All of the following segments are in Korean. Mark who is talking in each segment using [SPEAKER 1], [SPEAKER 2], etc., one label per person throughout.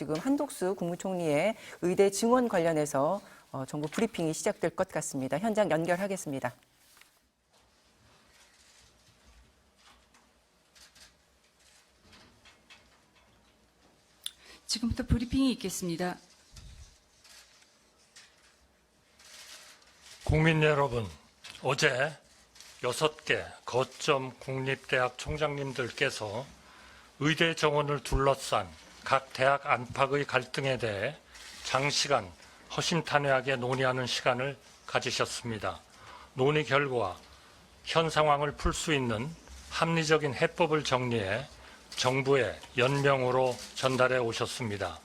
[SPEAKER 1] 지금 한독수 국무총리의 의대 증원 관련해서 정부 브리핑이 시작될 것 같습니다. 현장 연결하겠습니다.
[SPEAKER 2] 지금부터 브리핑이 있겠습니다.
[SPEAKER 3] 국민 여러분, 어제 6개 거점 국립대학 총장님들께서 의대 정원을 둘러싼 각 대학 안팎의 갈등에 대해 장시간 허심탄회하게 논의하는 시간을 가지셨습니다. 논의 결과 현 상황을 풀 수 있는 합리적인 해법을 정리해 정부에 연명으로 전달해 오셨습니다.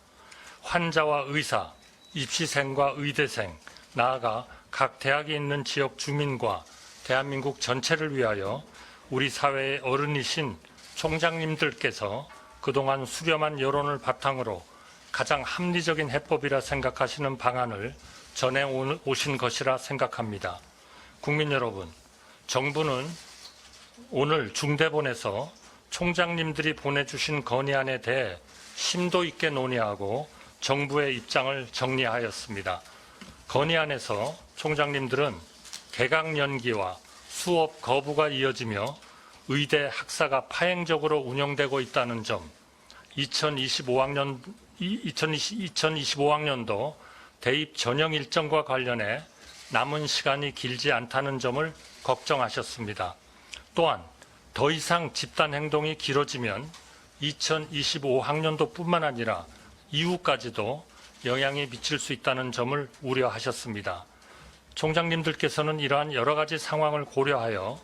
[SPEAKER 3] 환자와 의사, 입시생과 의대생, 나아가 각 대학에 있는 지역 주민과 대한민국 전체를 위하여 우리 사회의 어른이신 총장님들께서 그동안 수렴한 여론을 바탕으로 가장 합리적인 해법이라 생각하시는 방안을 전해 오신 것이라 생각합니다. 국민 여러분, 정부는 오늘 중대본에서 총장님들이 보내주신 건의안에 대해 심도 있게 논의하고 정부의 입장을 정리하였습니다. 건의안에서 총장님들은 개강 연기와 수업 거부가 이어지며 의대 학사가 파행적으로 운영되고 있다는 점, 2025학년도 대입 전형 일정과 관련해 남은 시간이 길지 않다는 점을 걱정하셨습니다. 또한 더 이상 집단 행동이 길어지면 2025학년도뿐만 아니라 이후까지도 영향이 미칠 수 있다는 점을 우려하셨습니다. 총장님들께서는 이러한 여러 가지 상황을 고려하여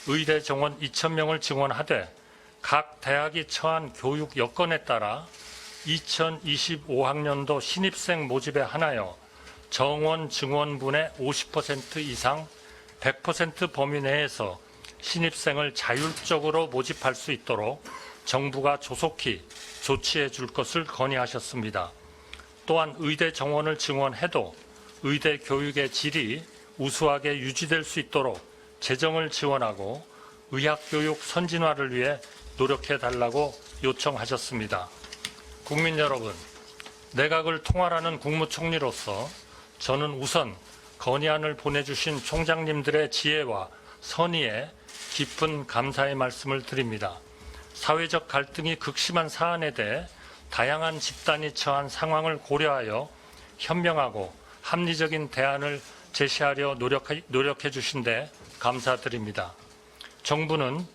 [SPEAKER 3] 의대 정원 2,000명을 증원하되 각 대학이 처한 교육 여건에 따라 2025학년도 신입생 모집에 한하여 정원 증원분의 50% 이상 100% 범위 내에서 신입생을 자율적으로 모집할 수 있도록 정부가 조속히 조치해 줄 것을 건의하셨습니다. 또한 의대 정원을 증원해도 의대 교육의 질이 우수하게 유지될 수 있도록 재정을 지원하고 의학교육 선진화를 위해 노력해 달라고 요청하셨습니다. 국민 여러분, 내각을 통할하는 국무총리로서 저는 우선 건의안을 보내주신 총장님들의 지혜와 선의에 깊은 감사의 말씀을 드립니다. 사회적 갈등이 극심한 사안에 대해 다양한 집단이 처한 상황을 고려하여 현명하고 합리적인 대안을 제시하려 노력해 주신 데 감사드립니다. 정부는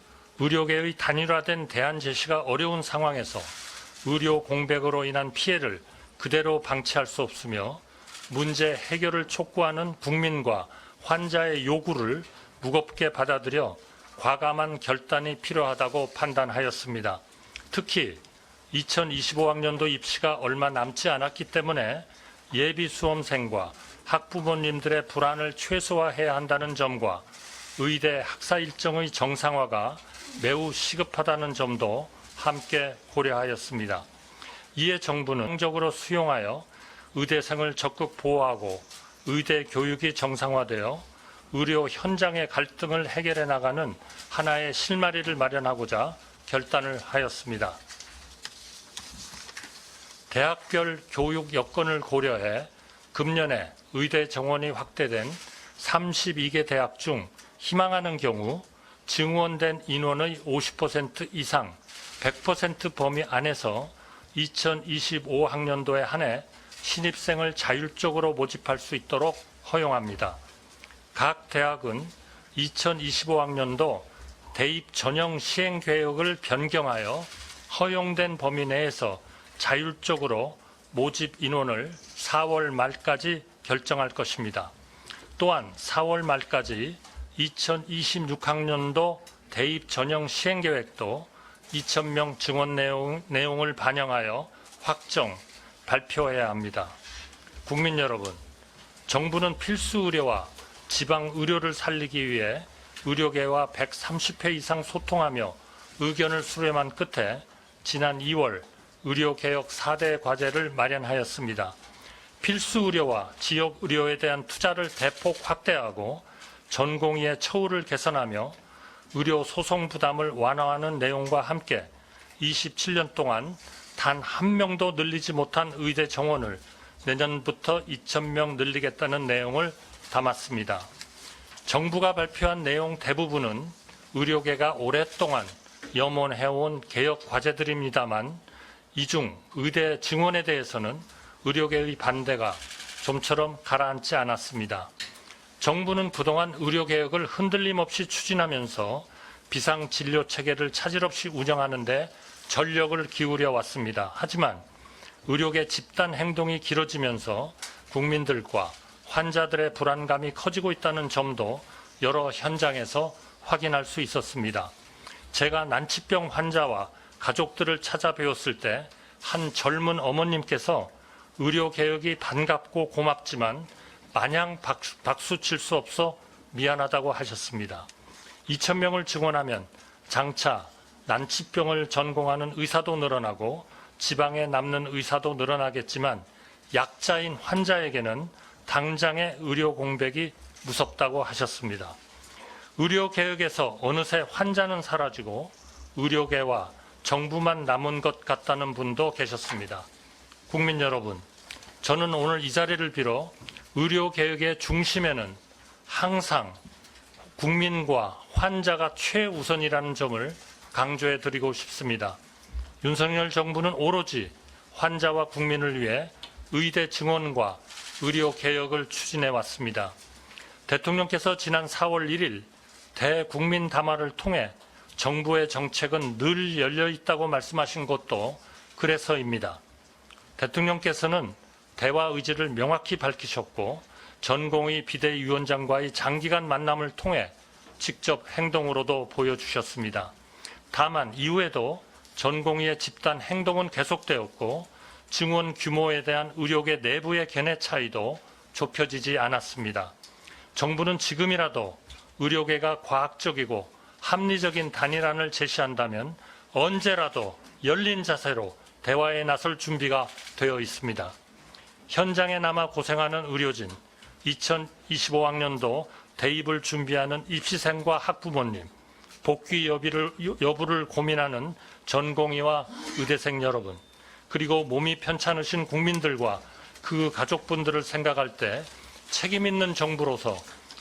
[SPEAKER 3] 의료계의 단일화된 대안 제시가 어려운 상황에서 의료 공백으로 인한 피해를 그대로 방치할 수 없으며 문제 해결을 촉구하는 국민과 환자의 요구를 무겁게 받아들여 과감한 결단이 필요하다고 판단하였습니다. 특히 2025학년도 입시가 얼마 남지 않았기 때문에 예비 수험생과 학부모님들의 불안을 최소화해야 한다는 점과 의대 학사 일정의 정상화가 매우 시급하다는 점도 함께 고려하였습니다. 이에 정부는 적극적으로 수용하여 의대생을 적극 보호하고 의대 교육이 정상화되어 의료 현장의 갈등을 해결해 나가는 하나의 실마리를 마련하고자 결단을 하였습니다. 대학별 교육 여건을 고려해 금년에 의대 정원이 확대된 32개 대학 중 희망하는 경우 증원된 인원의 50% 이상 100% 범위 안에서 2025학년도에 한해 신입생을 자율적으로 모집할 수 있도록 허용합니다. 각 대학은 2025학년도 대입 전형 시행 계획을 변경하여 허용된 범위 내에서 자율적으로 모집 인원을 4월 말까지 결정할 것입니다. 또한 4월 말까지 2026학년도 대입 전형 시행 계획도 2,000명 증원 내용을 반영하여 확정, 발표해야 합니다. 국민 여러분, 정부는 필수 의료와 지방 의료를 살리기 위해 의료계와 130회 이상 소통하며 의견을 수렴한 끝에 지난 2월 의료개혁 4대 과제를 마련하였습니다. 필수 의료와 지역 의료에 대한 투자를 대폭 확대하고 전공의의 처우를 개선하며 의료 소송 부담을 완화하는 내용과 함께 27년 동안 단 한 명도 늘리지 못한 의대 정원을 내년부터 2,000명 늘리겠다는 내용을 담았습니다. 정부가 발표한 내용 대부분은 의료계가 오랫동안 염원해온 개혁 과제들입니다만 이 중 의대 증원에 대해서는 의료계의 반대가 좀처럼 가라앉지 않았습니다. 정부는 그동안 의료개혁을 흔들림 없이 추진하면서 비상진료체계를 차질 없이 운영하는 데 전력을 기울여 왔습니다. 하지만 의료계 집단 행동이 길어지면서 국민들과 환자들의 불안감이 커지고 있다는 점도 여러 현장에서 확인할 수 있었습니다. 제가 난치병 환자와 가족들을 찾아뵈었을 때 한 젊은 어머님께서 의료개혁이 반갑고 고맙지만 마냥 박수 칠 수 없어 미안하다고 하셨습니다. 2,000명을 증원하면 장차 난치병을 전공하는 의사도 늘어나고 지방에 남는 의사도 늘어나겠지만 약자인 환자에게는 당장의 의료 공백이 무섭다고 하셨습니다. 의료개혁에서 어느새 환자는 사라지고 의료계와 정부만 남은 것 같다는 분도 계셨습니다. 국민 여러분, 저는 오늘 이 자리를 빌어 의료개혁의 중심에는 항상 국민과 환자가 최우선이라는 점을 강조해 드리고 싶습니다. 윤석열 정부는 오로지 환자와 국민을 위해 의대 증원과 의료개혁을 추진해 왔습니다. 대통령께서 지난 4월 1일 대국민 담화를 통해 정부의 정책은 늘 열려 있다고 말씀하신 것도 그래서입니다. 대통령께서는 대화 의지를 명확히 밝히셨고 전공의 비대위원장과의 장기간 만남을 통해 직접 행동으로도 보여주셨습니다. 다만 이후에도 전공의의 집단 행동은 계속되었고 증원 규모에 대한 의료계 내부의 견해 차이도 좁혀지지 않았습니다. 정부는 지금이라도 의료계가 과학적이고 합리적인 단일안을 제시한다면 언제라도 열린 자세로 대화에 나설 준비가 되어 있습니다. 현장에 남아 고생하는 의료진, 2025학년도 대입을 준비하는 입시생과 학부모님, 복귀 여부를 고민하는 전공의와 의대생 여러분, 그리고 몸이 편찮으신 국민들과 그 가족분들을 생각할 때 책임 있는 정부로서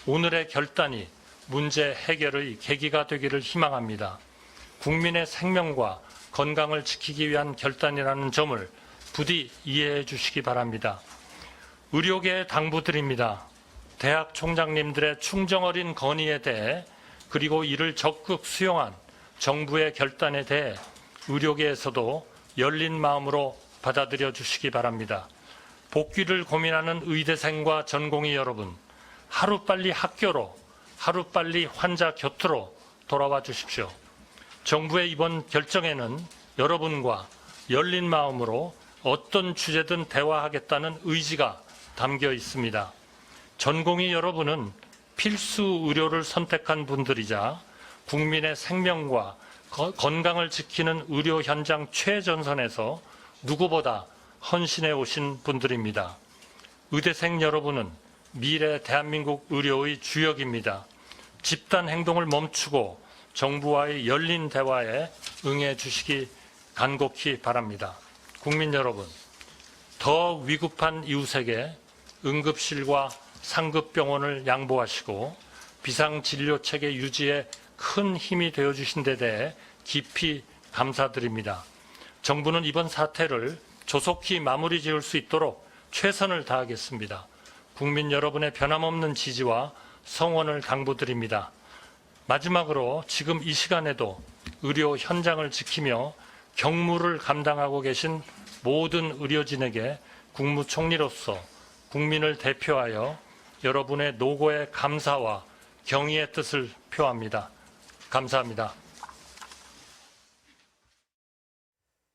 [SPEAKER 3] 오늘의 결단이 문제 해결의 계기가 되기를 희망합니다. 국민의 생명과 건강을 지키기 위한 결단이라는 점을 부디 이해해 주시기 바랍니다. 의료계에 당부드립니다. 대학 총장님들의 충정 어린 건의에 대해 그리고 이를 적극 수용한 정부의 결단에 대해 의료계에서도 열린 마음으로 받아들여 주시기 바랍니다. 복귀를 고민하는 의대생과 전공의 여러분, 하루빨리 학교로 하루빨리 환자 곁으로 돌아와 주십시오. 정부의 이번 결정에는 여러분과 열린 마음으로 어떤 주제든 대화하겠다는 의지가 담겨 있습니다. 전공의 여러분은 필수 의료를 선택한 분들이자 국민의 생명과 건강을 지키는 의료 현장 최전선에서 누구보다 헌신해 오신 분들입니다. 의대생 여러분은 미래 대한민국 의료의 주역입니다. 집단 행동을 멈추고 정부와의 열린 대화에 응해 주시기 간곡히 바랍니다. 국민 여러분, 더 위급한 이웃에게 응급실과 상급병원을 양보하시고 비상진료체계 유지에 큰 힘이 되어주신 데 대해 깊이 감사드립니다. 정부는 이번 사태를 조속히 마무리 지을 수 있도록 최선을 다하겠습니다. 국민 여러분의 변함없는 지지와 성원을 당부드립니다. 마지막으로 지금 이 시간에도 의료 현장을 지키며 경무를 감당하고 계신 모든 의료진에게 국무총리로서 국민을 대표하여 여러분의 노고에 감사와 경의의 뜻을 표합니다. 감사합니다.